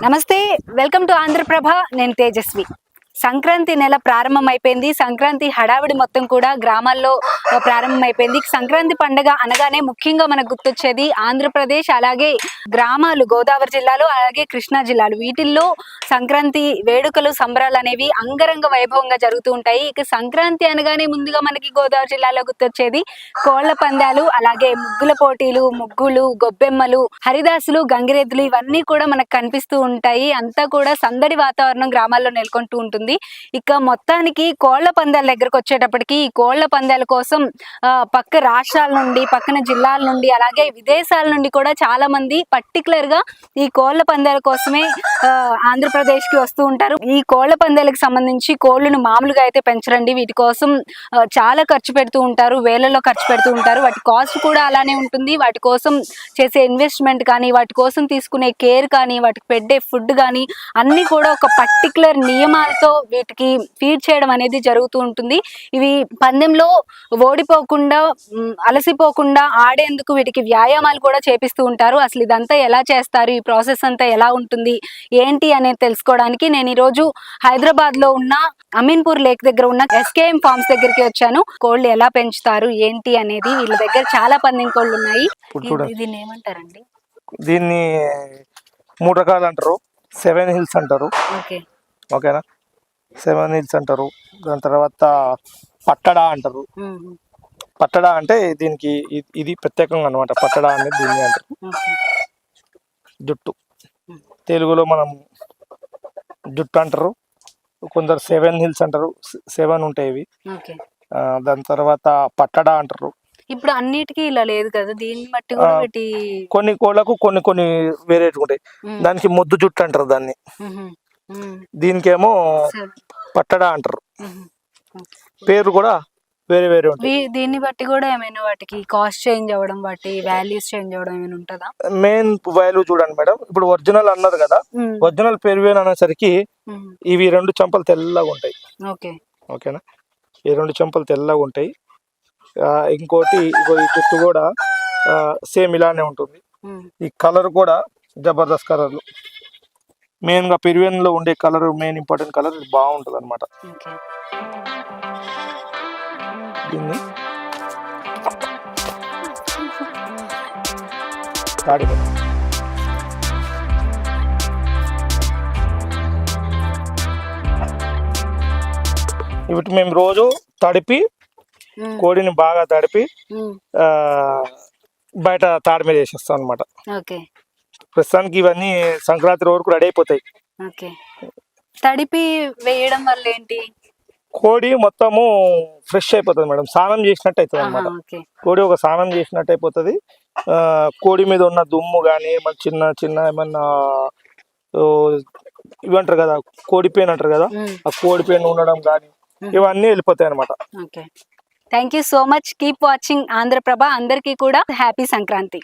నమస్తే, welcome to Andhraprabha. నేను తేజస్వి. సంక్రాంతి నెల ప్రారంభమైపోయింది. సంక్రాంతి హడావిడి మొత్తం కూడా గ్రామాల్లో ప్రారంభమైపోయింది. సంక్రాంతి పండుగ అనగానే ముఖ్యంగా మనకు గుర్తొచ్చేది ఆంధ్రప్రదేశ్, అలాగే గ్రామాలు గోదావరి జిల్లాలో, అలాగే కృష్ణా జిల్లాలు. వీటిల్లో సంక్రాంతి వేడుకలు, సంబరాలు అనేవి అంగరంగ వైభవంగా జరుగుతూ ఉంటాయి. ఇక సంక్రాంతి అనగానే ముందుగా మనకి గోదావరి జిల్లాలో గుర్తొచ్చేది కోళ్ల పందాలు, అలాగే ముగ్గుల పోటీలు, ముగ్గులు, గొబ్బెమ్మలు, హరిదాసులు, గంగిరెద్దులు ఇవన్నీ కూడా మనకు కనిపిస్తూ ఉంటాయి. అంతా కూడా సందడి వాతావరణం గ్రామాల్లో నెలకొంటూ ఉంటుంది. ఇక మొత్తానికి కోళ్ల పందాల దగ్గరకు వచ్చేటప్పటికి ఈ కోళ్ల పందాల కోసం పక్క రాష్ట్రాల నుండి, పక్కన జిల్లాల నుండి, అలాగే విదేశాల నుండి కూడా చాలా మంది పర్టికులర్ గా ఈ కోళ్ల పందాల కోసమే ఆంధ్రప్రదేశ్ కి వస్తూ ఉంటారు. ఈ కోళ్ల పందాలకు సంబంధించి కోళ్లను మామూలుగా అయితే పెంచరండి. వీటి కోసం చాలా ఖర్చు పెడుతూ ఉంటారు, వేలలో ఖర్చు పెడుతూ ఉంటారు. వాటి కాస్ట్ కూడా అలానే ఉంటుంది. వాటి కోసం చేసే ఇన్వెస్ట్మెంట్ కానీ, వాటి కోసం తీసుకునే కేర్ కానీ, వాటికి పెట్టే ఫుడ్ కానీ అన్ని కూడా ఒక పర్టికులర్ నియమాలతో వీటికి ఫీడ్ చేయడం అనేది జరుగుతూ ఉంటుంది. ఇవి పందెంలో ఓడిపోకుండా, అలసిపోకుండా ఆడేందుకు వీటికి వ్యాయామాలు కూడా చేపిస్తూ ఉంటారు. అసలు ఇదంతా ఎలా చేస్తారు, ఈ ప్రాసెస్ అంతా ఎలా ఉంటుంది, ఏంటి అనేది తెలుసుకోవడానికి నేను ఈరోజు హైదరాబాద్ లో ఉన్న అమీన్పూర్ లేక్ దగ్గర ఉన్న ఎస్కేఎం ఫార్మ్స్ దగ్గరికి వచ్చాను. కోళ్ళు ఎలా పెంచుతారు ఏంటి అనేది, వీళ్ళ దగ్గర చాలా పందెం కోళ్ళు ఉన్నాయి. దీన్ని ఏమంటారండి? దీన్ని 3 రకాలు అంటారు. 7 హిల్స్ అంటారు. ఓకేనా, 7 హిల్స్ అంటారు. దాని తర్వాత పట్టడా అంటారు. పట్టడా అంటే దీనికి ఇది ప్రత్యేకంగా అనమాట. పట్టడా అనేది దీన్ని అంటారు. జుట్టు తెలుగులో మనం జుట్టు అంటారు. కొందరు 7 హిల్స్ అంటారు. 7 ఉంటాయి ఇవి. దాని తర్వాత పట్టడా అంటారు. ఇప్పుడు అన్నిటికీ ఇలా లేదు కదా, దీన్ని బట్టి కూడా కొన్ని కోళ్ళకు కొన్ని వేరేట్ ఉంటాయి. దానికి ముద్దు జుట్టు అంటారు దాన్ని. దీనికేమో పట్టడా అంటారు. పేరు కూడా వేరే వేరే ఉంటాయి. దీన్ని బట్టి కూడా ఏమైనా వాటికి కాస్ట్ చేంజ్ అవ్వడం, వాటి వాల్యూస్ చేంజ్ అవ్వడం ఏమైనా ఉంటుందా? మెయిన్ వాల్యూ చూడండి మేడం, ఇప్పుడు ఒరిజినల్ అన్నారు కదా, ఒరిజినల్ పెరువేన్ అనేసరికి ఇవి 2 చెంపలు తెల్లగా ఉంటాయి. ఓకేనా, ఈ 2 చెంపలు తెల్లగా ఉంటాయి. ఇంకోటి ఈ జుట్టు కూడా సేమ్ ఇలానే ఉంటుంది. ఈ కలర్ కూడా జబర్దస్త్ కలర్లు. మెయిన్ గా పెరువేన్ లో ఉండే కలర్, మెయిన్ ఇంపార్టెంట్ కలర్ బాగుంటుంది అనమాట. దీన్ని ఇవి మేము రోజు తడిపి, కోడిని బాగా తడిపి బయట తాడి మీద వేసేస్తాం అనమాట. ప్రస్తుతానికి ఇవన్నీ సంక్రాంతి వరకు రెడీ అయిపోతాయి. తడిపి వేయడం వల్ల ఏంటి? కోడి మొత్తము ఫ్రెష్ అయిపోతుంది మేడం, స్నానం చేసినట్టు అవుతుంది అనమాట. కోడి ఒక స్నానం చేసినట్టు అయిపోతుంది. కోడి మీద ఉన్న దుమ్ము కానీ, చిన్న చిన్న ఏమన్నా ఇవి అంటారు కదా, కోడి పెయిన్ అంటారు కదా, ఆ కోడి పెయిన్ ఉండడం కానీ ఇవన్నీ వెళ్ళిపోతాయి అనమాట. Thank you so much. Keep watching Andhra Prabha. అందరికీ కూడా హ్యాపీ సంక్రాంతి.